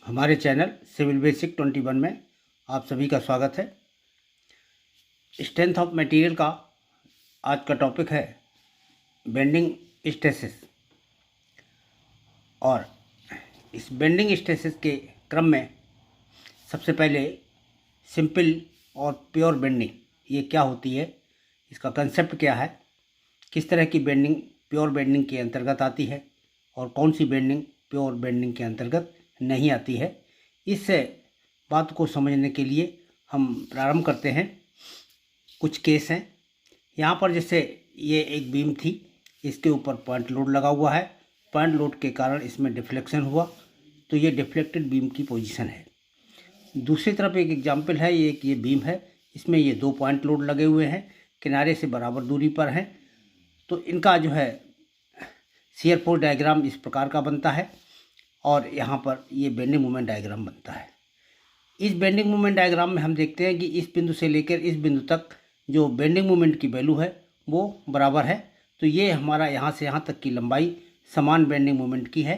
हमारे channel civil basic 21 में आप सभी का स्वागत है। स्ट्रेंथ ऑफ मटेरियल का आज का टॉपिक है बेंडिंग स्ट्रेसेस। और इस बेंडिंग स्ट्रेसेस के क्रम में सबसे पहले सिंपल और प्योर बेंडिंग ये क्या होती है, इसका कंसेप्ट क्या है, किस तरह की बेंडिंग प्योर बेंडिंग के अंतर्गत आती है और कौन सी बेंडिंग प्योर बेंडिंग के अंतर्गत नहीं आती है। इस बात को समझने के लिए हम प्रारंभ करते हैं। कुछ केस हैं यहाँ पर, जैसे ये एक बीम थी, इसके ऊपर पॉइंट लोड लगा हुआ है। पॉइंट लोड के कारण इसमें डिफ्लेक्शन हुआ, तो ये डिफ्लेक्टेड बीम की पोजीशन है। दूसरी तरफ एक एग्जाम्पल है, ये बीम है, इसमें ये 2 पॉइंट लोड लगे हुए हैं, किनारे से बराबर दूरी पर हैं। तो इनका जो है शियर फोर्स डायग्राम इस प्रकार का बनता है और यहाँ पर ये बेंडिंग मोमेंट डायग्राम बनता है। इस बेंडिंग मोमेंट डायग्राम में हम देखते हैं कि इस बिंदु से लेकर इस बिंदु तक जो बेंडिंग मोमेंट की वैल्यू है वो बराबर है। तो ये हमारा यहाँ से यहाँ तक की लंबाई समान बेंडिंग मोमेंट की है,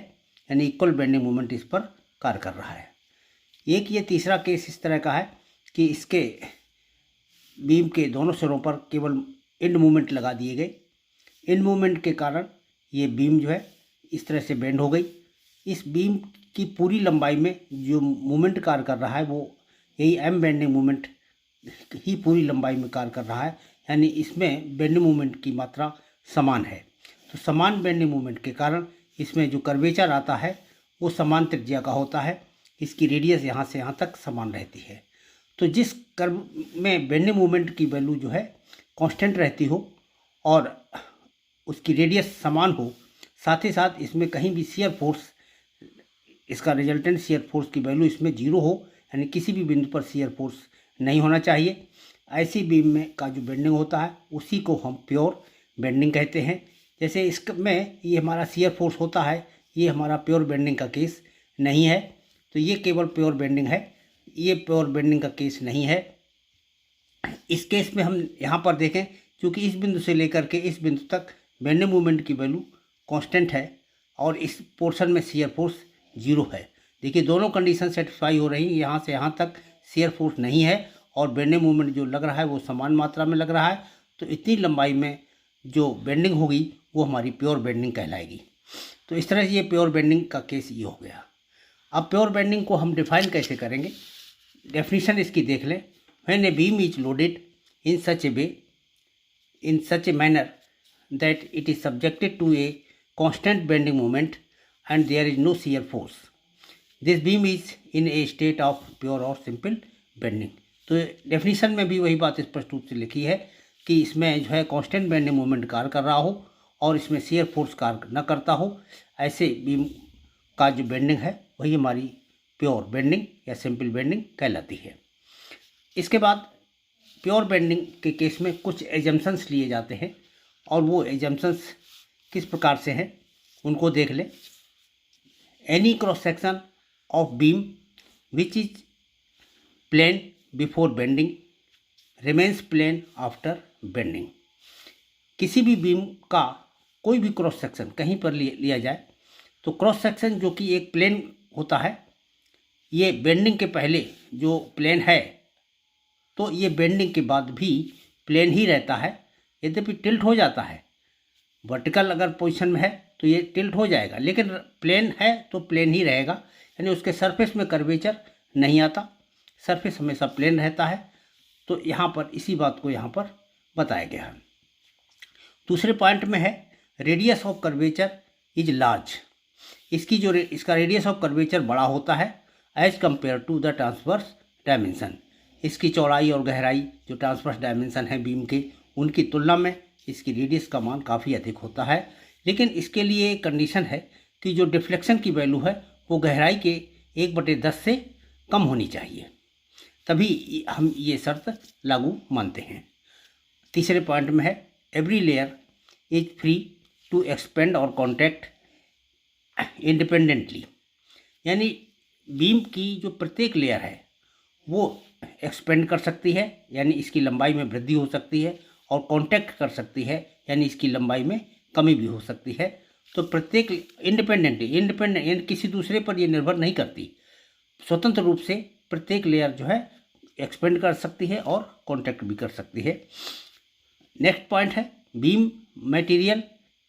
यानी इक्वल बेंडिंग मोमेंट इस पर कार्य कर रहा है। एक ये तीसरा केस इस तरह का है कि इसके बीम के दोनों सिरों पर केवल एंड मोमेंट लगा दिए गए। एंड मोमेंट के कारण ये बीम जो है इस तरह से बेंड हो गई। इस बीम की पूरी लंबाई में जो मोमेंट कार्य कर रहा है वो यही एम बेंडिंग मोमेंट ही पूरी लंबाई में कार्य कर रहा है, यानी इसमें बेंडिंग मोमेंट की मात्रा समान है। तो समान बेंडिंग मोमेंट के कारण इसमें जो कर्वेचर आता है वो समान त्रिज्या का होता है। इसकी रेडियस यहाँ से यहाँ तक समान रहती है। तो जिस कर्व में बेंडिंग मोमेंट की वैल्यू जो है कांस्टेंट रहती हो और उसकी रेडियस समान हो, साथ ही साथ इसमें कहीं भी शियर फोर्स, इसका रिजल्टेंट शियर फोर्स की वैल्यू इसमें 0 हो, यानी किसी भी बिंदु पर शियर फोर्स नहीं होना चाहिए, ऐसी बीम में का जो बेंडिंग होता है उसी को हम प्योर बेंडिंग कहते हैं। जैसे इसमें ये हमारा शियर फोर्स होता है, ये हमारा प्योर बेंडिंग का केस नहीं है। तो ये केवल प्योर बेंडिंग है, ये प्योर बेंडिंग का केस नहीं है। इस केस में हम यहाँ पर देखें, क्योंकि इस बिंदु से लेकर के इस बिंदु तक बेंडिंग मोमेंट की वैल्यू कांस्टेंट है और इस पोर्शन में शियर फोर्स 0 है। देखिए दोनों कंडीशन सेटिस्फाई हो रही हैं। यहाँ से यहाँ तक शियर फोर्स नहीं है और बेंडिंग मोमेंट जो लग रहा है वो समान मात्रा में लग रहा है। तो इतनी लंबाई में जो बेंडिंग होगी वो हमारी प्योर बेंडिंग कहलाएगी। तो इस तरह से ये प्योर बेंडिंग का केस ये हो गया। अब प्योर बेंडिंग को हम डिफाइन कैसे करेंगे, डेफिनेशन इसकी देख लें। When a beam is loaded in such a manner that it is subjected to a constant bending moment and there is no shear force, this beam is in a state of pure or simple bending। तो definition में भी वही बात स्पष्ट रूप से लिखी है कि इसमें जो है कांस्टेंट बेंडिंग मोमेंट कार्य कर रहा हो और इसमें शियर फोर्स कार्य न करता हो, ऐसे बीम का जो बेंडिंग है वही हमारी प्योर बेंडिंग या सिंपल बेंडिंग कहलाती है। इसके बाद प्योर बेंडिंग के केस में कुछ एजम्पशंस लिए जाते हैं और वो एजम्पशंस किस प्रकार से हैं उनको देख लें। Any cross section of beam which is plane before bending remains plane after bending. किसी भी बीम का कोई भी क्रॉस सेक्शन कहीं पर लिया जाए तो क्रॉस सेक्शन जो कि एक प्लेन होता है, ये बेंडिंग के पहले जो प्लेन है तो ये बेंडिंग के बाद भी प्लेन ही रहता है। यद्यपि टिल्ट हो जाता है, वर्टिकल अगर पोजीशन में है तो ये टिल्ट हो जाएगा, लेकिन प्लेन है तो प्लेन ही रहेगा, यानी उसके सरफेस में कर्वेचर नहीं आता, सरफेस हमेशा प्लेन रहता है। तो यहाँ पर इसी बात को यहाँ पर बताया गया है। दूसरे पॉइंट में है radius of curvature is large. इसका रेडियस ऑफ कर्वेचर बड़ा होता है as compare to the transverse dimension. इसकी चौड़ाई और गहराई जो ट्रांसवर्स डायमेंशन है बीम के, उनकी तुलना में इसकी रेडियस का मान काफ़ी अधिक होता है। लेकिन इसके लिए एक कंडीशन है कि जो डिफ्लेक्शन की वैल्यू है वो गहराई के 1/10 से कम होनी चाहिए, तभी हम ये शर्त लागू मानते हैं। तीसरे पॉइंट में है every layer is free to expand और कॉन्टैक्ट इंडिपेंडेंटली, यानी बीम की जो प्रत्येक लेयर है वो एक्सपेंड कर सकती है, यानी इसकी लंबाई में वृद्धि हो सकती है, और कांटेक्ट कर सकती है, यानी इसकी लंबाई में कमी भी हो सकती है। तो प्रत्येक इंडिपेंडेंट यानी किसी दूसरे पर ये निर्भर नहीं करती। स्वतंत्र रूप से प्रत्येक लेयर जो है एक्सपेंड कर सकती है और कॉन्ट्रैक्ट भी कर सकती है। नेक्स्ट पॉइंट है beam material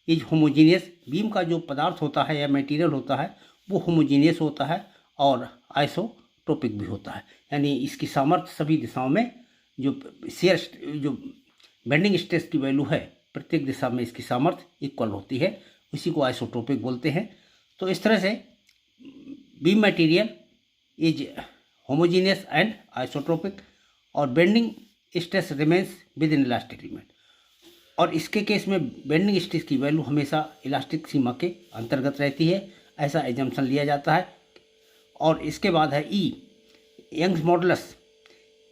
is homogeneous. Beam का जो पदार्थ होता है या मटेरियल होता है वो होमोजीनियस होता है और आइसोट्रोपिक भी होता है, यानी इसकी सामर्थ्य सभी दिशाओं में जो जो बेंडिंग स्ट्रेस की वैल्यू है प्रत्येक दिशा में इसकी सामर्थ्य इक्वल होती है, इसी को आइसोट्रोपिक बोलते हैं। तो इस तरह से beam material is homogeneous and isotropic और bending stress remains within elastic limit. और इसके केस में बेंडिंग स्ट्रेस की वैल्यू हमेशा इलास्टिक सीमा के अंतर्गत रहती है, ऐसा एजम्पशन लिया जाता है। और इसके बाद है E Young's modulus.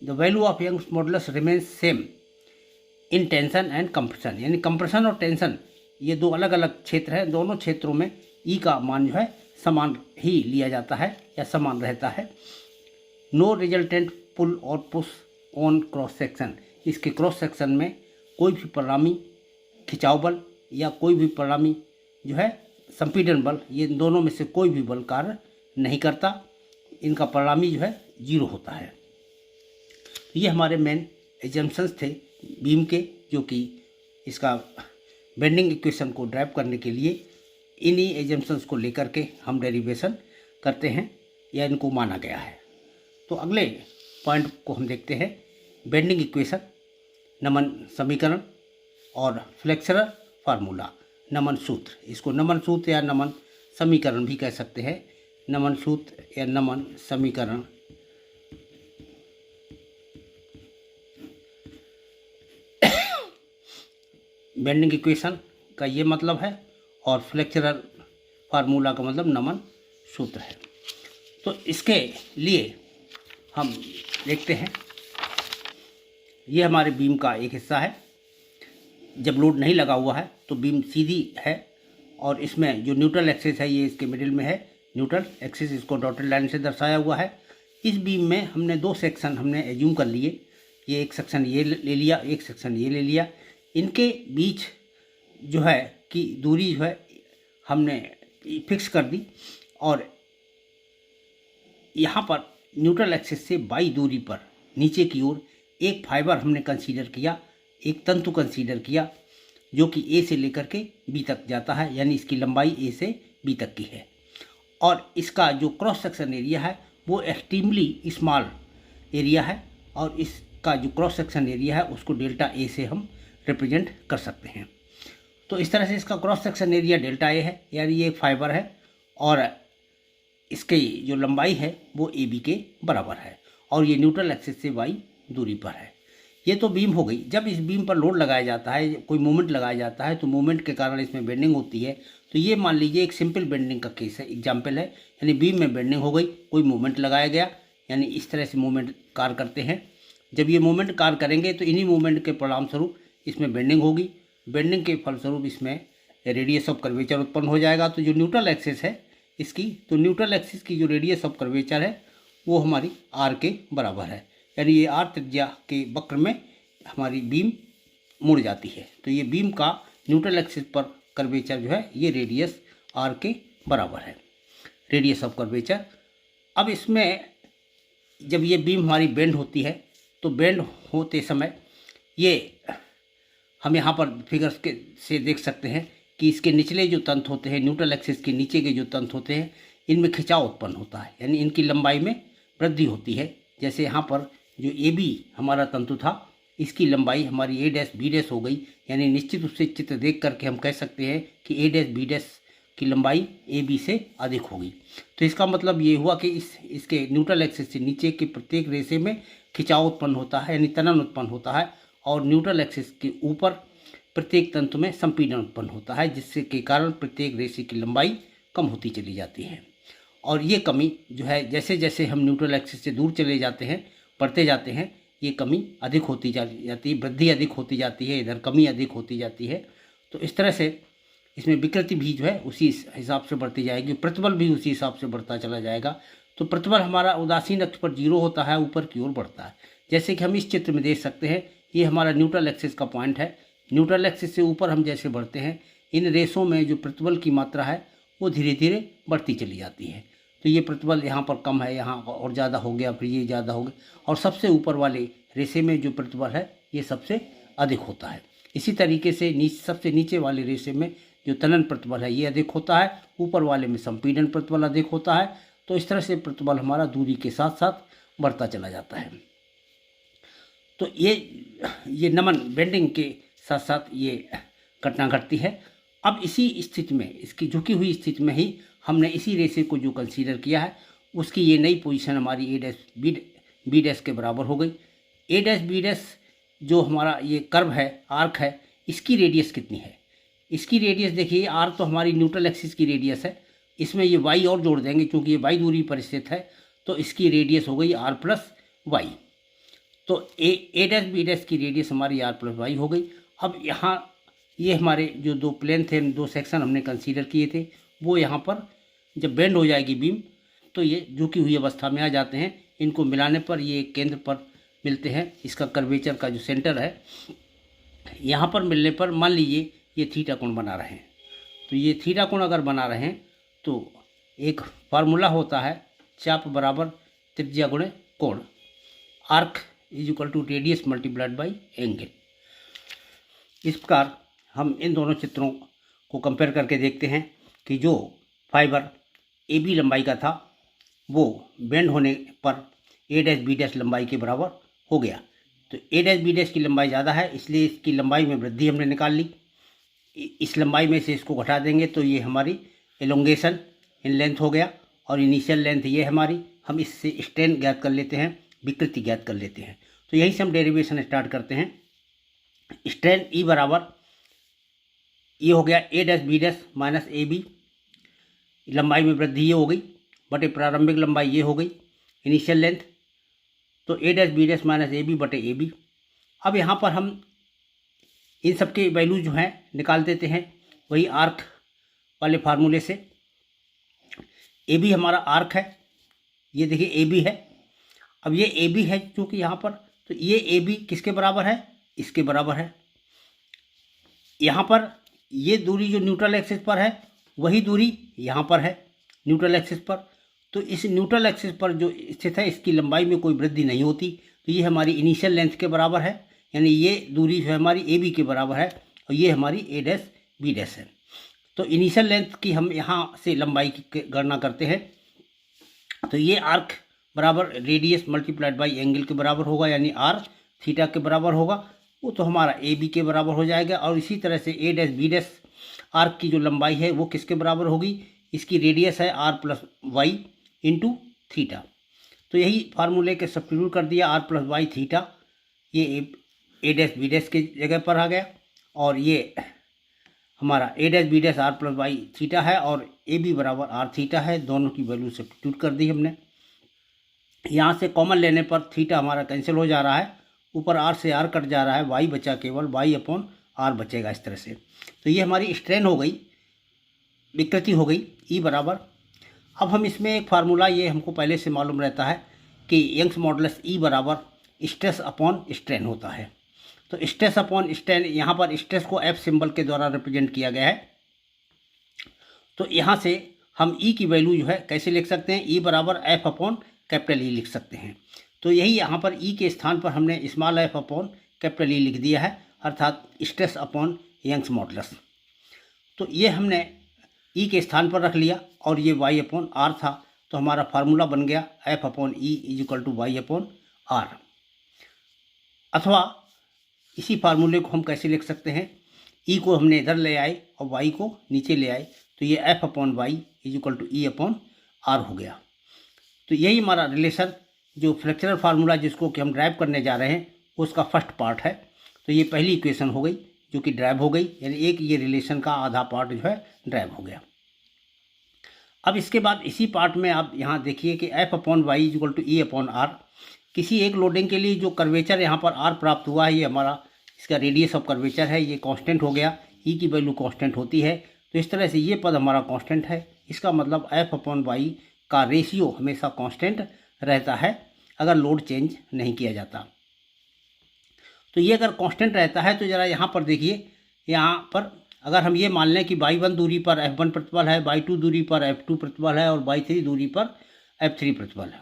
The value of Young's modulus remains same in tension and compression, यानी कंप्रेशन और टेंशन ये दो अलग अलग क्षेत्र हैं, दोनों क्षेत्रों में ई का मान जो है समान ही लिया जाता है या समान रहता है। नो रिजल्टेंट पुल और पुश ऑन क्रॉस सेक्शन, इसके क्रॉस सेक्शन में कोई भी परिणामी खिंचाव बल या कोई भी परिणामी जो है संपीड़न बल, ये दोनों में से कोई भी बल कार्य नहीं करता, इनका परिणामी जो है जीरो होता है। ये हमारे मेन एजम्पशंस थे बीम के, जो कि इसका बेंडिंग इक्वेशन को ड्राइव करने के लिए इन्हीं एजम्पशंस को लेकर के हम डेरिवेशन करते हैं या इनको माना गया है। तो अगले पॉइंट को हम देखते हैं बेंडिंग इक्वेशन, नमन समीकरण और फ्लेक्सरल फार्मूला, नमन सूत्र। इसको नमन सूत्र या नमन समीकरण भी कह सकते हैं, नमन सूत्र या नमन समीकरण। बेंडिंग इक्वेशन का ये मतलब है और फ्लेक्सरल फार्मूला का मतलब नमन सूत्र है। तो इसके लिए हम देखते हैं, ये हमारे बीम का एक हिस्सा है। जब लोड नहीं लगा हुआ है तो बीम सीधी है और इसमें जो न्यूट्रल एक्सिस है ये इसके मिडिल में है, न्यूट्रल एक्सिस, इसको डॉटेड लाइन से दर्शाया हुआ है। इस बीम में हमने दो सेक्शन हमने एज्यूम कर लिए, ये एक सेक्शन ये ले लिया, एक सेक्शन ये ले लिया। इनके बीच जो है कि दूरी जो है हमने फिक्स कर दी और यहाँ पर न्यूट्रल एक्सिस से बाई दूरी पर नीचे की ओर एक फाइबर हमने कंसीडर किया, एक तंतु कंसीडर किया जो कि ए से लेकर के बी तक जाता है, यानी इसकी लंबाई ए से बी तक की है। और इसका जो क्रॉस सेक्शन एरिया है वो एक्सट्रीमली स्मॉल एरिया है और इसका जो क्रॉस सेक्शन एरिया है उसको डेल्टा ए से हम रिप्रेजेंट कर सकते हैं। तो इस तरह से इसका cross section area delta A है, यानी ये एक फाइबर है और इसकी जो लंबाई है वो ए बी के बराबर है और ये न्यूट्रल एक्सिस से वाई दूरी पर है। ये तो बीम हो गई। जब इस बीम पर लोड लगाया जाता है, कोई मूवमेंट लगाया जाता है तो मूवमेंट के कारण इसमें बेंडिंग होती है। तो ये मान लीजिए एक सिंपल बेंडिंग का केस है, एग्जाम्पल है, यानी बीम में बेंडिंग हो गई, कोई मूवमेंट लगाया गया, यानी इस तरह से मूवमेंट कार्य करते हैं। जब ये मूवमेंट कार्य करेंगे तो इन्हीं मूवमेंट के परिणाम स्वरूप इसमें बेंडिंग होगी, बेंडिंग के फलस्वरूप इसमें रेडियस ऑफ कर्वेचर उत्पन्न हो जाएगा। तो जो न्यूट्रल एक्सिस है इसकी, तो न्यूट्रल एक्सिस की जो रेडियस ऑफ कर्वेचर है वो हमारी आर के बराबर है, यानी ये आर त्रिज्या के वक्र में हमारी बीम मुड़ जाती है। तो ये बीम का न्यूट्रल एक्सिस पर कर्वेचर जो है ये रेडियस आर के बराबर है, रेडियस ऑफ कर्वेचर। अब इसमें जब ये बीम हमारी बेंड होती है तो बेंड होते समय ये हम यहाँ पर फिगर्स के से देख सकते हैं कि इसके निचले जो तंतु होते हैं, न्यूट्रल एक्सिस के नीचे के जो तंतु होते हैं, इनमें खिंचाव उत्पन्न होता है, यानी इनकी लंबाई में वृद्धि होती है। जैसे यहाँ पर जो ए बी हमारा तंतु था, इसकी लंबाई हमारी ए डैश बी डैश हो गई, यानी निश्चित रूप से चित्र देख करके हम कह सकते हैं कि ए डैश बी डैश की लंबाई ए बी से अधिक होगी। तो इसका मतलब ये हुआ कि इसके न्यूट्रल एक्सिस से नीचे के प्रत्येक रेशे में खिंचाव उत्पन्न होता है, यानी तनन उत्पन्न होता है, और न्यूट्रल एक्सिस के ऊपर प्रत्येक तंतु में संपीड़न उत्पन्न होता है, जिससे के कारण प्रत्येक रेशे की लंबाई कम होती चली जाती है। और ये कमी जो है जैसे जैसे हम न्यूट्रल एक्सिस से दूर चले जाते हैं, बढ़ते जाते हैं, ये कमी अधिक होती जाती है, वृद्धि अधिक होती जाती है, इधर कमी अधिक होती जाती है। तो इस तरह से इसमें विकृति भी जो है उसी हिसाब से बढ़ती जाएगी, प्रतिबल भी उसी हिसाब से बढ़ता चला जाएगा। तो प्रतिबल हमारा उदासीन अक्ष पर जीरो होता है, ऊपर की ओर बढ़ता है। जैसे कि हम इस चित्र में देख सकते हैं, ये हमारा न्यूट्रल एक्सिस का पॉइंट है। न्यूट्रल एक्सिस से ऊपर हम जैसे बढ़ते हैं, इन रेसों में जो प्रतिबल की मात्रा है वो धीरे धीरे बढ़ती चली जाती है। तो ये प्रतिबल यहाँ पर कम है, यहाँ और ज़्यादा हो गया, फिर ये ज़्यादा हो गया, और सबसे ऊपर वाले रेशे में जो प्रतिबल है ये सबसे अधिक होता है। इसी तरीके से सबसे नीचे वाले रेशे में जो तनन प्रतिबल है ये अधिक होता है, ऊपर वाले में संपीड़न प्रतिबल अधिक होता है। तो इस तरह से प्रतिबल हमारा दूरी के साथ साथ बढ़ता चला जाता है। तो ये नमन बेंडिंग के साथ साथ ये घटना घटती है। अब इसी स्थिति में, इसकी झुकी हुई स्थिति में ही हमने इसी रेशे को जो कंसीडर किया है उसकी ये नई पोजीशन हमारी ए डैश बी डैश के बराबर हो गई। ए डैश बी डैश जो हमारा ये कर्व है, आर्क है, इसकी रेडियस कितनी है? इसकी रेडियस देखिए, आर तो हमारी न्यूट्रल एक्सिस की रेडियस है, इसमें ये वाई और जोड़ देंगे क्योंकि ये वाई दूरी पर स्थित है, तो इसकी रेडियस हो गई आर प्लस वाई। तो ए डैश बी डैश की रेडियस हमारी आर प्लस वाई हो गई। अब यहाँ ये हमारे जो दो प्लेन थे, दो सेक्शन हमने कंसीडर किए थे, वो यहाँ पर जब बेंड हो जाएगी बीम तो ये झुकी हुई अवस्था में आ जाते हैं। इनको मिलाने पर ये केंद्र पर मिलते हैं। इसका कर्वेचर का जो सेंटर है यहाँ पर मिलने पर मान लीजिए ये थीटा कोण बना रहे हैं। तो ये थीटा कोण अगर बना रहे हैं तो एक फार्मूला होता है, चाप बराबर त्रिज्या गुणे कोण, arc is equal to radius multiplied by angle. इस प्रकार हम इन दोनों चित्रों को कंपेयर करके देखते हैं कि जो फाइबर ए बी लंबाई का था वो बेंड होने पर ए डैश बी डैश लंबाई के बराबर हो गया। तो ए डैश बी डैश की लंबाई ज़्यादा है, इसलिए इसकी लंबाई में वृद्धि हमने निकाल ली। इस लंबाई में से इसको घटा देंगे तो ये हमारी एलोंगेशन इन लेंथ हो गया, और इनिशियल लेंथ ये हमारी, हम इससे स्ट्रेन ज्ञात कर लेते हैं, विकृति ज्ञात कर लेते हैं। तो यहीं से हम डेरिवेशन स्टार्ट करते हैं। स्ट्रेन ई बराबर ये हो गया A dash B dash minus A B, लंबाई में वृद्धि ये हो गई, बटे प्रारंभिक लंबाई ये हो गई इनिशियल लेंथ, तो A dash B dash minus A B बटे ए बी। अब यहाँ पर हम इन सब के वैल्यू जो हैं निकाल देते हैं, वही आर्क वाले फार्मूले से। ए बी हमारा आर्क है, ये देखिए ए बी है। अब ये ए बी है चूँकि यहाँ पर, तो ये ए बी किसके बराबर है? इसके बराबर है। यहाँ पर ये दूरी जो न्यूट्रल एक्सिस पर है वही दूरी यहाँ पर है न्यूट्रल एक्सिस पर। तो इस न्यूट्रल एक्सिस पर जो स्थित है इसकी लंबाई में कोई वृद्धि नहीं होती, तो ये हमारी इनिशियल लेंथ के बराबर है, यानी ये दूरी जो है हमारी ए बी के बराबर है, और ये हमारी ए डैश बी डैश है। तो इनिशियल लेंथ की हम यहाँ से लंबाई की गणना करते हैं, तो ये आर्क बराबर रेडियस मल्टीप्लाइड बाई एंगल के बराबर होगा, यानी आर थीटा के बराबर होगा, वो तो हमारा ए बी के बराबर हो जाएगा। और इसी तरह से ए डैश बी डैश आर्क की जो लंबाई है वो किसके बराबर होगी? इसकी रेडियस है R plus Y into theta. तो यही फार्मूले के सब्स्टिट्यूट कर दिया, आर प्लस वाई थीटा, ये ए डैश बी डैश के जगह पर आ गया, और ये हमारा A dash B dash R plus Y theta है, और ए बी बराबर आर थीटा है। दोनों की वैल्यू सब्स्टिट्यूट कर दी हमने। यहाँ से कॉमन लेने पर थीटा हमारा कैंसिल हो जा रहा है, ऊपर आर से आर कट जा रहा है, वाई बचा केवल वाई अपॉन आर बचेगा इस तरह से। तो ये हमारी स्ट्रेन हो गई, विकृति हो गई ई बराबर। अब हम इसमें एक फार्मूला, ये हमको पहले से मालूम रहता है कि यंग्स मॉडुलस ई बराबर स्ट्रेस अपॉन स्ट्रेन होता है। तो स्ट्रेस अपॉन स्ट्रेन, यहाँ पर स्ट्रेस को एफ सिंबल के द्वारा रिप्रेजेंट किया गया है। तो यहाँ से हम ई की वैल्यू जो है कैसे लिख सकते हैं? ई बराबर एफ अपॉन कैपिटल ई लिख सकते हैं। तो यही यहाँ पर ई के स्थान पर हमने small F upon capital E लिख दिया है, अर्थात स्ट्रेस अपॉन यंग्स मॉडुलस। तो ये हमने ई के स्थान पर रख लिया, और ये वाई अपॉन आर था, तो हमारा फार्मूला बन गया F upon E is equal to Y upon R. अथवा इसी फार्मूले को हम कैसे लिख सकते हैं? ई को हमने इधर ले आए और वाई को नीचे ले आए, तो ये F upon Y is equal to E upon R हो गया। तो यही हमारा रिलेशन, जो फ्लेक्चरल फार्मूला जिसको कि हम ड्राइव करने जा रहे हैं, उसका फर्स्ट पार्ट है। तो ये पहली इक्वेशन हो गई जो कि ड्राइव हो गई, यानी एक ये रिलेशन का आधा पार्ट जो है ड्राइव हो गया। अब इसके बाद इसी पार्ट में आप यहाँ देखिए कि F upon Y is equal to E upon R. किसी एक लोडिंग के लिए जो कर्वेचर यहाँ पर आर प्राप्त हुआ है, ये हमारा इसका रेडियस ऑफ कर्वेचर है, ये कांस्टेंट हो गया, ई की वैल्यू कांस्टेंट होती है। तो इस तरह से ये पद हमारा कांस्टेंट है। इसका मतलब एफ अपॉन वाई का रेशियो हमेशा कांस्टेंट रहता है अगर लोड चेंज नहीं किया जाता। तो ये अगर कांस्टेंट रहता है तो ज़रा यहाँ पर देखिए, यहाँ पर अगर हम ये मान लें कि y1 दूरी पर f1 प्रतिबल है, y2 दूरी पर f2 प्रतिबल है और y3 दूरी पर f3 प्रतिबल है,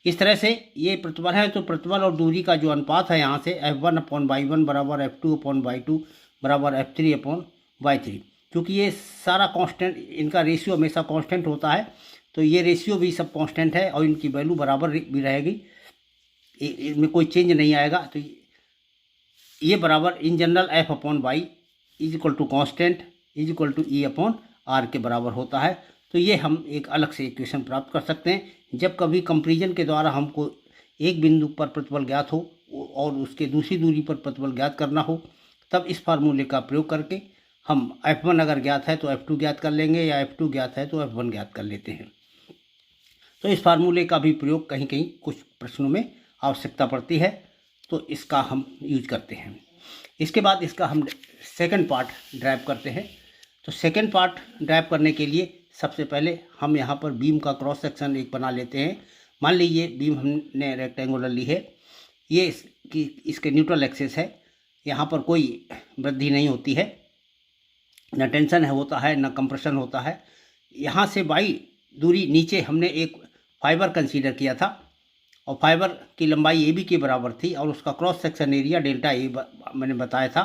इस तरह से ये प्रतिबल है, तो प्रतिबल और दूरी का जो अनुपात है यहाँ से f1/y1 बराबर f2/y2 बराबर f3/y3, क्योंकि ये सारा कांस्टेंट, इनका रेशियो हमेशा कांस्टेंट होता है, तो ये रेशियो भी सब कांस्टेंट है और इनकी वैल्यू बराबर भी रहेगी, इनमें कोई चेंज नहीं आएगा। तो ये बराबर in general f/y is equal to constant is equal to E/r के बराबर होता है। तो ये हम एक अलग से इक्वेशन प्राप्त कर सकते हैं। जब कभी कंपैरिजन के द्वारा हमको एक बिंदु पर प्रतिबल ज्ञात हो और उसके दूसरी दूरी पर प्रतिबल ज्ञात करना हो, तब इस फार्मूले का प्रयोग करके हम f1 अगर ज्ञात है तो f2 ज्ञात कर लेंगे, या f2 ज्ञात है तो f1 ज्ञात कर लेते हैं। तो इस फार्मूले का भी प्रयोग कहीं कहीं कुछ प्रश्नों में आवश्यकता पड़ती है, तो इसका हम यूज करते हैं। इसके बाद इसका हम सेकंड पार्ट ड्राइव करते हैं। तो सेकंड पार्ट ड्राइव करने के लिए सबसे पहले हम यहाँ पर बीम का क्रॉस सेक्शन एक बना लेते हैं। मान लीजिए बीम हमने रेक्टेंगुलर ली है, ये इसके न्यूट्रल एक्सिस है, यहाँ पर कोई वृद्धि नहीं होती है, न टेंशन होता है न कंप्रेशन होता है। यहाँ से बाई दूरी नीचे हमने एक फाइबर कंसीडर किया था और फाइबर की लंबाई AB के बराबर थी और उसका cross section area delta A मैंने बताया था।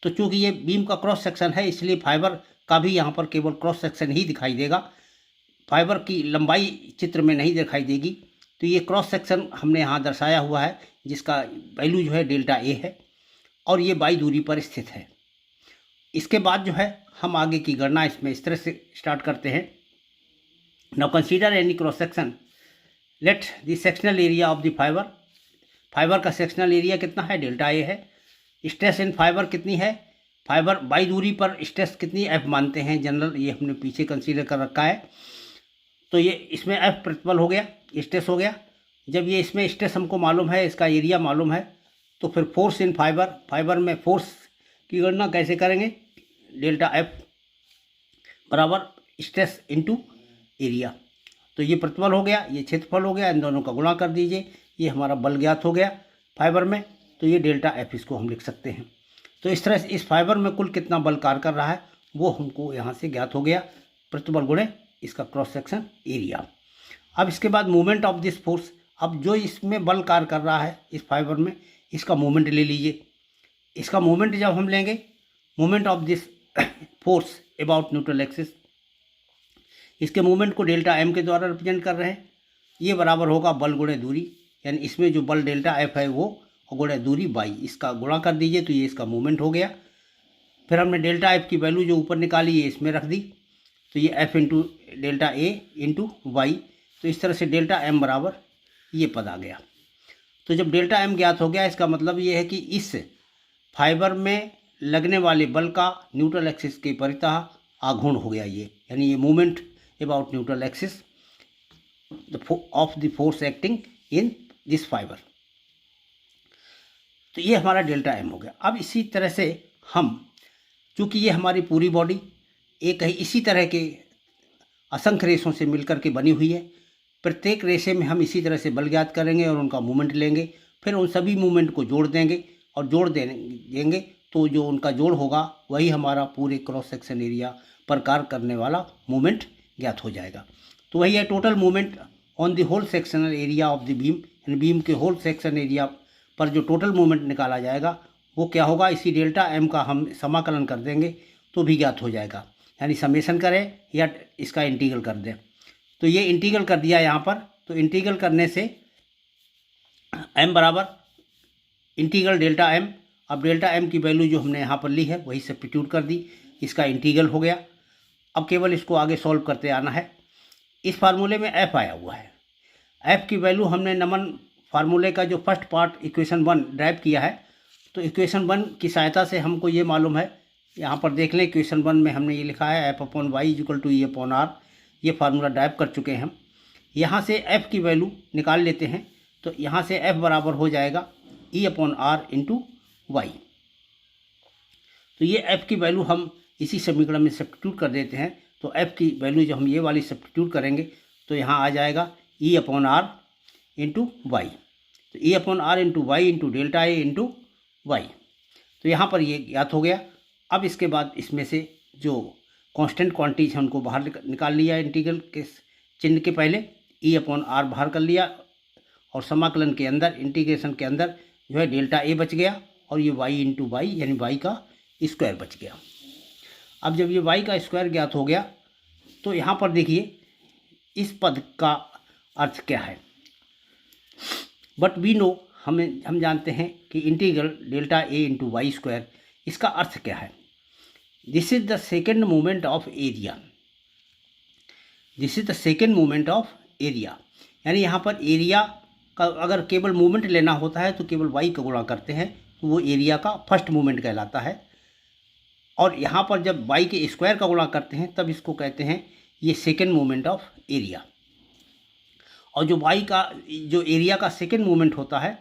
तो चूँकि ये बीम का क्रॉस सेक्शन है, इसलिए फाइबर का भी यहाँ पर केवल क्रॉस सेक्शन ही दिखाई देगा, फाइबर की लंबाई चित्र में नहीं दिखाई देगी। तो ये क्रॉस सेक्शन हमने यहाँ दर्शाया हुआ है, जिसका वैल्यू जो है डेल्टा A है और ये बाई दूरी पर स्थित है। इसके बाद जो है हम आगे की गणना इसमें इस तरह से स्टार्ट करते हैं। Now consider any cross section, let the sectional area of the fibre, fibre का सेक्शनल एरिया कितना है, डेल्टा A है। स्ट्रेस इन फाइबर कितनी है, फाइबर बाई दूरी पर स्ट्रेस कितनी, F मानते हैं जनरल, ये हमने पीछे कंसीडर कर रखा है। तो ये इसमें F प्रतिबल हो गया, स्ट्रेस हो गया। जब ये इसमें स्ट्रेस हमको मालूम है, इसका एरिया मालूम है, तो फिर फोर्स इन फाइबर, फाइबर में फोर्स की गणना कैसे करेंगे, डेल्टा F बराबर स्ट्रेस इंटू एरिया। तो ये प्रतिबल हो गया, ये क्षेत्रफल हो गया, इन दोनों का गुणा कर दीजिए, ये हमारा बल ज्ञात हो गया फाइबर में, तो ये डेल्टा F इसको हम लिख सकते हैं। तो इस तरह से इस फाइबर में कुल कितना बल कार्य कर रहा है वो हमको यहाँ से ज्ञात हो गया, प्रतिबल गुणे इसका क्रॉस सेक्शन एरिया। अब इसके बाद मूवमेंट ऑफ दिस फोर्स, अब जो इसमें बल कार्य कर रहा है इस फाइबर में, इसका मूवमेंट ले लीजिए। इसका मूवमेंट जब हम लेंगे, movement of this force about neutral axis, इसके मूवमेंट को डेल्टा M के द्वारा रिप्रेजेंट कर रहे हैं। ये बराबर होगा बल गुणे दूरी, यानी इसमें जो बल डेल्टा F है वो गुणे दूरी बाई, इसका गुणा कर दीजिए, तो ये इसका मूवमेंट हो गया। फिर हमने डेल्टा F की वैल्यू जो ऊपर निकाली ये इसमें रख दी, तो ये F into delta A into Y, तो इस तरह से डेल्टा M बराबर ये पद आ गया। तो जब डेल्टा M ज्ञात हो गया, इसका मतलब ये है कि इस फाइबर में लगने वाले बल का न्यूट्रल एक्सिस के परितः आघूर्ण हो गया ये, यानी ये movement about neutral axis of the force acting in this fibre. तो ये हमारा डेल्टा M हो गया। अब इसी तरह से हम, चूँकि ये हमारी पूरी बॉडी एक ही इसी तरह के असंख्य रेशों से मिलकर के बनी हुई है, प्रत्येक रेशे में हम इसी तरह से बल ज्ञात करेंगे और उनका मूवमेंट लेंगे, फिर उन सभी मूवमेंट को जोड़ देंगे और जोड़ देंगे तो जो उनका जोड़ होगा वही हमारा पूरे क्रॉस सेक्शन एरिया पर कार्य करने वाला मूवमेंट ज्ञात हो जाएगा। तो वही है total movement on the whole sectional area of the beam, यानी बीम के होल सेक्शन एरिया पर जो टोटल मूवमेंट निकाला जाएगा वो क्या होगा, इसी डेल्टा M का हम समाकलन कर देंगे तो भी ज्ञात हो जाएगा, यानी समेशन करें या इसका इंटीग्रल कर दें। तो ये इंटीग्रल कर दिया यहाँ पर, तो इंटीग्रल करने से M बराबर इंटीग्रल डेल्टा M, अब डेल्टा M की वैल्यू जो हमने यहाँ पर ली है वही सब्स्टिट्यूट कर दी, इसका इंटीग्रल हो गया। अब केवल इसको आगे सॉल्व करते आना है। इस फार्मूले में F आया हुआ है, F की वैल्यू हमने नमन फार्मूले का जो फर्स्ट पार्ट इक्वेशन 1 ड्राइव किया है, तो इक्वेशन 1 की सहायता से हमको ये मालूम है, यहाँ पर देख लें इक्वेशन 1 में हमने ये लिखा है F/y इक्वल टू E/r, ये फार्मूला ड्राइव कर चुके हैं हम। यहाँ से F की वैल्यू निकाल लेते हैं, तो यहाँ से F बराबर हो जाएगा E/r इंटू वाई। तो ये F की वैल्यू हम इसी समीकरण में सब्स्टिट्यूट कर देते हैं, तो F की वैल्यू जब हम ये वाली सब्स्टिट्यूट करेंगे तो यहाँ आ जाएगा E/r इंटू वाई, तो E/r into Y into delta A into Y. तो यहाँ पर ये ज्ञात हो गया। अब इसके बाद इसमें से जो कांस्टेंट क्वांटिटीज हैं उनको बाहर निकाल लिया इंटीग्रल के चिन्ह के पहले, E/R बाहर कर लिया, और समाकलन के अंदर, इंटीग्रेशन के अंदर जो है डेल्टा ए बच गया, और ये y इंटू वाई यानी y का स्क्वायर बच गया। अब जब ये y का स्क्वायर ज्ञात हो गया तो यहाँ पर देखिए इस पद का अर्थ क्या है। बट वी नो, हम जानते हैं कि integral delta A into Y square, इसका अर्थ क्या है। This is the second moment of area, this is the second moment of area, यानी यहाँ पर एरिया का अगर केवल मोमेंट लेना होता है तो केवल वाई का गुणा करते हैं तो वो एरिया का फर्स्ट मोमेंट कहलाता है, और यहाँ पर जब वाई के स्क्वायर का गुणा करते हैं तब इसको कहते हैं ये सेकेंड मोमेंट ऑफ एरिया। और जो वाई का जो एरिया का सेकेंड मोमेंट होता है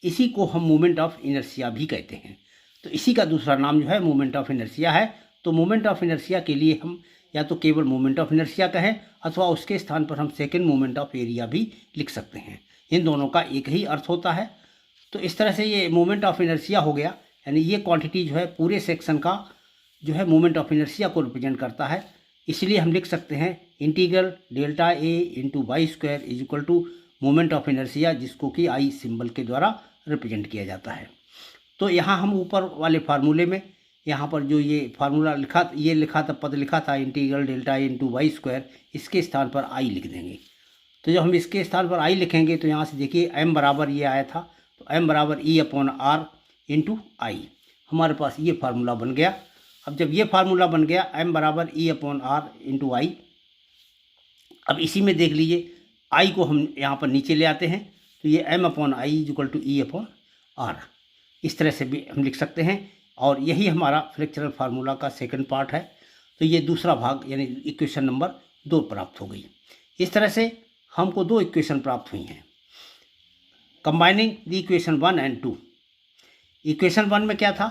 इसी को हम मोमेंट ऑफ इनर्शिया भी कहते हैं। तो इसी का दूसरा नाम जो है मोमेंट ऑफ इनर्शिया है। तो मोमेंट ऑफ इनर्शिया के लिए हम या तो केवल मोमेंट ऑफ इनर्शिया कहें अथवा उसके स्थान पर हम सेकेंड मोमेंट ऑफ एरिया भी लिख सकते हैं। इन दोनों का एक ही अर्थ होता है। तो इस तरह से ये मोमेंट ऑफ इनर्शिया हो गया, यानी ये क्वांटिटी जो है पूरे सेक्शन का जो है मोमेंट ऑफ इनर्शिया को रिप्रेजेंट करता है। इसलिए हम लिख सकते हैं integral delta A into Y square is equal to moment of inertia, जिसको कि आई सिंबल के द्वारा रिप्रेजेंट किया जाता है। तो यहाँ हम ऊपर वाले फार्मूले में यहाँ पर जो ये फार्मूला लिखा था पद लिखा था integral delta A into Y square, इसके स्थान पर आई लिख देंगे। तो जब हम इसके स्थान पर आई लिखेंगे तो यहाँ से देखिए m बराबर ये आया था, तो m बराबर E/R इंटू आई, हमारे पास ये फार्मूला बन गया। अब जब ये फार्मूला बन गया m बराबर E/R इंटू आई, अब इसी में देख लीजिए i को हम यहाँ पर नीचे ले आते हैं तो ये m/i इक्वल टू E/R, इस तरह से भी हम लिख सकते हैं। और यही हमारा फ्लेक्चरल फार्मूला का सेकंड पार्ट है। तो ये दूसरा भाग यानी इक्वेशन नंबर 2 प्राप्त हो गई। इस तरह से हमको 2 इक्वेशन प्राप्त हुई हैं combining the equation 1 and 2। Equation 1 में क्या था,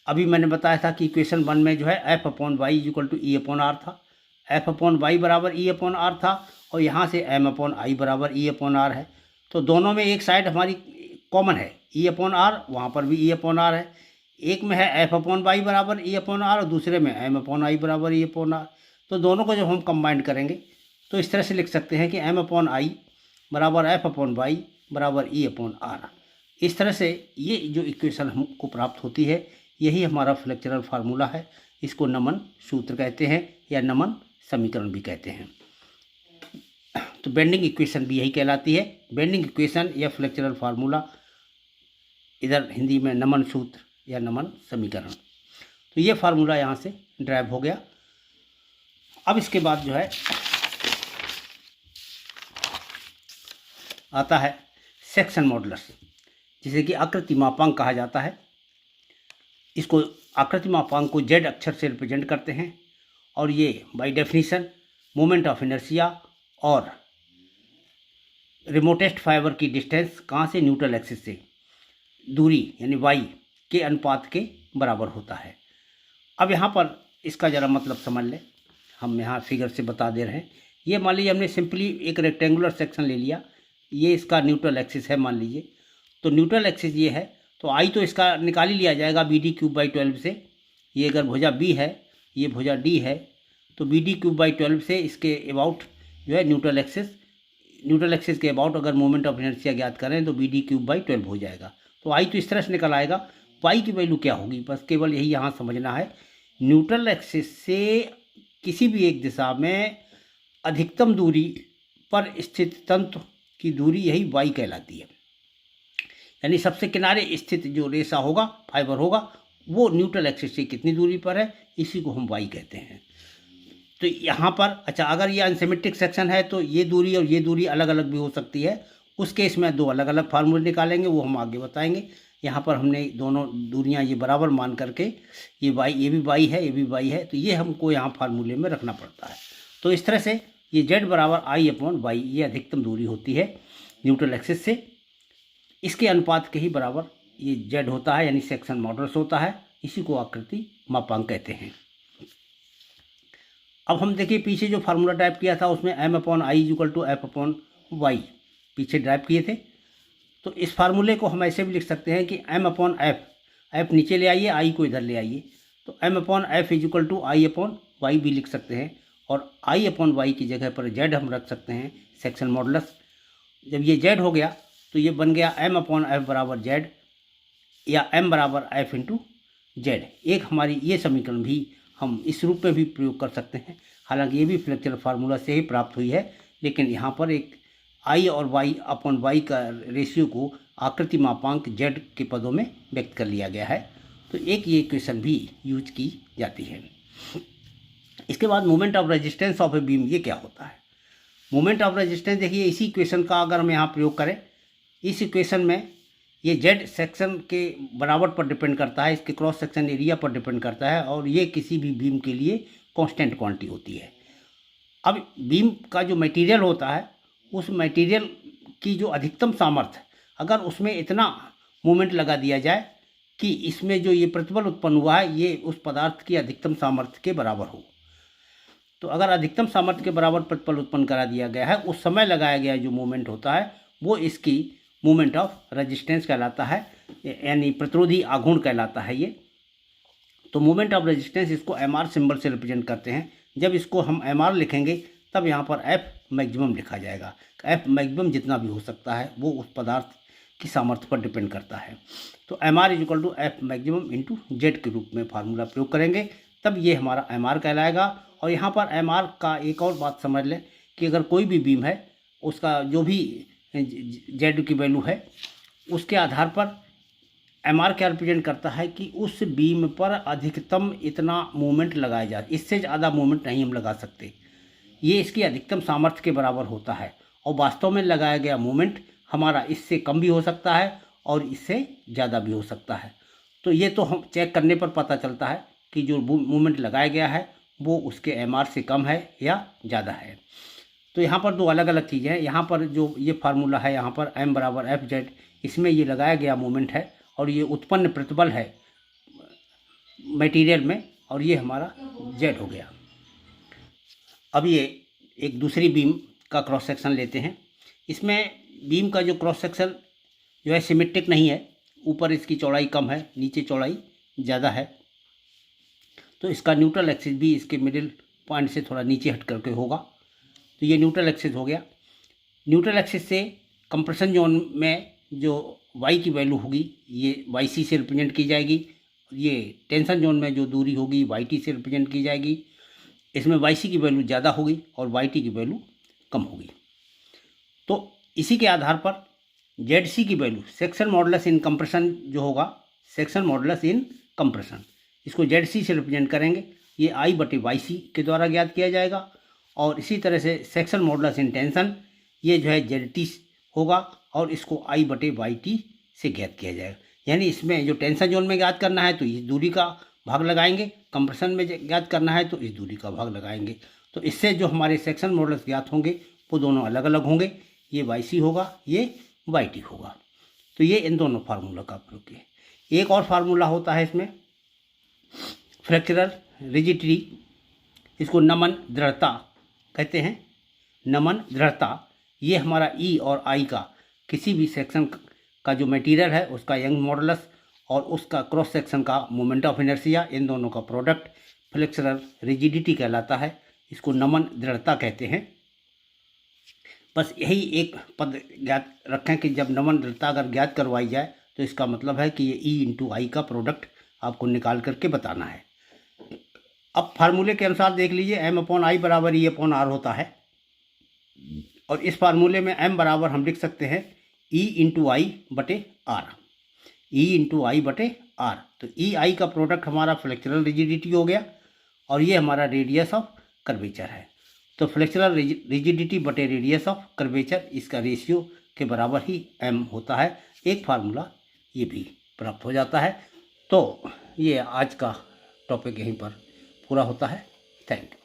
अभी मैंने बताया था कि इक्वेशन 1 में जो है f/y इक्वल टू E/R था, f/y बराबर E/R था, और यहाँ से m/i बराबर E/R है। तो दोनों में एक साइड हमारी कॉमन है E/R, वहाँ पर भी E/R है। एक में है f/y बराबर E/R और दूसरे में m/i बराबर E/R। तो दोनों को जब हम कंबाइन करेंगे तो इस तरह से लिख सकते हैं कि m/i बराबर f/y बराबर E/R। इस तरह से ये जो इक्वेशन हमको प्राप्त होती है यही हमारा फ्लेक्चरल फार्मूला है। इसको नमन सूत्र कहते हैं या नमन समीकरण भी कहते हैं। तो बेंडिंग इक्वेशन भी यही कहलाती है, बेंडिंग इक्वेशन या फ्लेक्चरल फार्मूला, इधर हिंदी में नमन सूत्र या नमन समीकरण। तो ये फार्मूला यहाँ से ड्राइव हो गया। अब इसके बाद जो है आता है सेक्शन मॉडुलस, जिसे कि आकृति मापांक कहा जाता है। इसको आकृति मापांक को जेड अक्षर से रिप्रेजेंट करते हैं, और ये by definition moment of inertia और रिमोटेस्ट फाइबर की डिस्टेंस कहाँ से, न्यूट्रल एक्सिस से, दूरी यानी वाई के अनुपात के बराबर होता है। अब यहाँ पर इसका ज़रा मतलब समझ लें, हम यहाँ फिगर से बता दे रहे हैं। ये मान लीजिए हमने सिंपली एक रेक्टेंगुलर सेक्शन ले लिया, ये इसका न्यूट्रल एक्सिस है मान लीजिए। तो न्यूट्रल एक्सिस ये है, तो आई तो इसका निकाल ही लिया जाएगा BD³/12 से। ये अगर भुजा B है, ये भुजा D है, तो BD³/12 से इसके अबाउट जो है न्यूट्रल एक्सिस के अबाउट अगर मोमेंट ऑफ इनर्शिया ज्ञात करें तो BD³/12 हो जाएगा। तो आई तो इस तरह से निकल आएगा। वाई की वैल्यू क्या होगी, बस केवल यही यहाँ समझना है। न्यूट्रल एक्सिस से किसी भी एक दिशा में अधिकतम दूरी पर स्थित तंतु की दूरी यही वाई कहलाती है। यानी सबसे किनारे स्थित जो रेशा होगा, फाइबर होगा, वो न्यूट्रल एक्सिस से कितनी दूरी पर है, इसी को हम वाई कहते हैं। तो यहाँ पर अच्छा, अगर ये अनसिमेट्रिक सेक्शन है तो ये दूरी और ये दूरी अलग अलग भी हो सकती है। उस केस में 2 अलग अलग फार्मूले निकालेंगे, वो हम आगे बताएंगे। यहाँ पर हमने दोनों दूरियाँ ये बराबर मान करके, ये वाई, ये भी वाई है, ये भी वाई है, तो ये हमको यहाँ फार्मूले में रखना पड़ता है। तो इस तरह से ये जेड बराबर I/y ये अधिकतम दूरी होती है न्यूट्रल एक्सिस से। इसके अनुपात के ही बराबर ये जेड होता है, यानी सेक्शन मॉडुलस होता है। इसी को आकृति मापांक कहते हैं। अब हम देखिए पीछे जो फार्मूला टाइप किया था उसमें m/i इक्वल टू f/y पीछे ड्राइव किए थे। तो इस फार्मूले को हम ऐसे भी लिख सकते हैं कि m/f, f नीचे ले आइए, i को इधर ले आइए, तो m/f इक्वल टू I/y भी लिख सकते हैं, और I/y की जगह पर z हम रख सकते हैं, सेक्शन मॉडुलस। जब ये z हो गया तो ये बन गया m/f बराबर z, या m बराबर f इंटू z। एक हमारी ये समीकरण भी हम इस रूप में भी प्रयोग कर सकते हैं, हालांकि ये भी फ्लेक्चर फार्मूला से ही प्राप्त हुई है, लेकिन यहाँ पर एक I और y/y का रेशियो को आकृति मापांक z के पदों में व्यक्त कर लिया गया है। तो एक ये इक्वेशन भी यूज की जाती है। इसके बाद moment of resistance of a beam, ये क्या होता है? मोमेंट ऑफ रेजिस्टेंस देखिए, इसी इक्वेशन का अगर हम यहाँ प्रयोग करें, इस इक्वेशन में ये z सेक्शन के बराबर पर डिपेंड करता है, इसके क्रॉस सेक्शन एरिया पर डिपेंड करता है, और ये किसी भी बीम के लिए कांस्टेंट क्वांटिटी होती है। अब बीम का जो मटेरियल होता है, उस मटेरियल की जो अधिकतम सामर्थ्य, अगर उसमें इतना मोमेंट लगा दिया जाए कि इसमें जो ये प्रतिबल उत्पन्न हुआ है ये उस पदार्थ की अधिकतम सामर्थ्य के बराबर हो, तो अगर अधिकतम सामर्थ्य के बराबर प्रतिबल उत्पन्न करा दिया गया है, उस समय लगाया गया जो मोमेंट होता है वो इसकी मोमेंट ऑफ रेजिस्टेंस कहलाता है, यानी प्रतिरोधी आघूर्ण कहलाता है ये। तो मोमेंट ऑफ रेजिस्टेंस इसको mr सिंबल से रिप्रेजेंट करते हैं। जब इसको हम mr लिखेंगे तब यहाँ पर f मैक्सिमम लिखा जाएगा। f मैक्सिमम जितना भी हो सकता है वो उस पदार्थ की सामर्थ्य पर डिपेंड करता है। तो mr equal to f maximum into Z के रूप में फार्मूला प्रयोग करेंगे, तब ये हमारा mr कहलाएगा। और यहाँ पर mr का एक और बात समझ लें कि अगर कोई भी बीम है, उसका जो भी z की वैल्यू है, उसके आधार पर mr क्या रिप्रेजेंट करता है कि उस बीम पर अधिकतम इतना मोमेंट लगाया जाए, इससे ज़्यादा मोमेंट नहीं हम लगा सकते, ये इसकी अधिकतम सामर्थ्य के बराबर होता है। और वास्तव में लगाया गया मोमेंट हमारा इससे कम भी हो सकता है और इससे ज़्यादा भी हो सकता है। तो ये तो हम चेक करने पर पता चलता है कि जो मोमेंट लगाया गया है वो उसके mr से कम है या ज़्यादा है। तो यहाँ पर दो अलग अलग चीज़ें हैं। यहाँ पर जो ये फार्मूला है, यहाँ पर m बराबर f z, इसमें ये लगाया गया मोमेंट है और ये उत्पन्न प्रतिबल है मटेरियल में, और ये हमारा z हो गया। अब ये एक दूसरी बीम का क्रॉस सेक्शन लेते हैं। इसमें बीम का जो क्रॉस सेक्शन जो है सिमेट्रिक नहीं है, ऊपर इसकी चौड़ाई कम है, नीचे चौड़ाई ज़्यादा है। तो इसका न्यूट्रल एक्सिस भी इसके मिडिल पॉइंट से थोड़ा नीचे हट करके होगा। तो ये न्यूट्रल एक्सिस हो गया। न्यूट्रल एक्सिस से कंप्रेशन जोन में जो y की वैल्यू होगी ये yc से रिप्रेजेंट की जाएगी। ये टेंशन जोन में जो दूरी होगी yt से रिप्रेजेंट की जाएगी। इसमें yc की वैल्यू ज़्यादा होगी और yt की वैल्यू कम होगी। तो इसी के आधार पर zc की वैल्यू सेक्शन मॉडुलस इन कंप्रेशन जो होगा, सेक्शन मॉडुलस इन कंप्रेशन, इसको zc से रिप्रेजेंट करेंगे। ये I/yc के द्वारा ज्ञात किया जाएगा। और इसी तरह से सेक्शन मॉडुलस इन टेंशन, ये जो है ZT होगा और इसको I/yt से ज्ञात किया जाएगा। यानी इसमें जो टेंशन जोन में ज्ञात करना है तो इस दूरी का भाग लगाएंगे, कंप्रेशन में ज्ञात करना है तो इस दूरी का भाग लगाएंगे। तो इससे जो हमारे सेक्शन मॉडुलस ज्ञात होंगे वो दोनों अलग अलग होंगे, ये yc होगा, ये yt होगा। तो ये इन दोनों फार्मूला का प्रयोग किया। एक और फार्मूला होता है इसमें फ्रैक्चरल रिजिडिटी, इसको नमन दृढ़ता कहते हैं। नमन दृढ़ता ये हमारा E और I का किसी भी सेक्शन का जो मटेरियल है उसका यंग मॉडुलस और उसका क्रॉस सेक्शन का मोमेंट ऑफ इनर्शिया, इन दोनों का प्रोडक्ट फ्लेक्सरल रिजिडिटी कहलाता है। इसको नमन दृढ़ता कहते हैं। बस यही एक पद ज्ञात रखें कि जब नमन दृढ़ता अगर ज्ञात करवाई जाए तो इसका मतलब है कि ये E/I का प्रोडक्ट आपको निकाल करके बताना है। अब फार्मूले के अनुसार देख लीजिए, m/I बराबर E/R होता है और इस फार्मूले में m बराबर हम लिख सकते हैं E/I/R, E/I/R। तो EI का प्रोडक्ट हमारा फ्लेक्चरल रिजिडिटी हो गया और ये हमारा रेडियस ऑफ कर्वेचर है। तो फ्लेक्चरल रिजिडिटी बटे रेडियस ऑफ कर्वेचर, इसका रेशियो के बराबर ही m होता है। एक फार्मूला ये भी प्राप्त हो जाता है। तो ये आज का टॉपिक यहीं पर पूरा होता है। Thank you.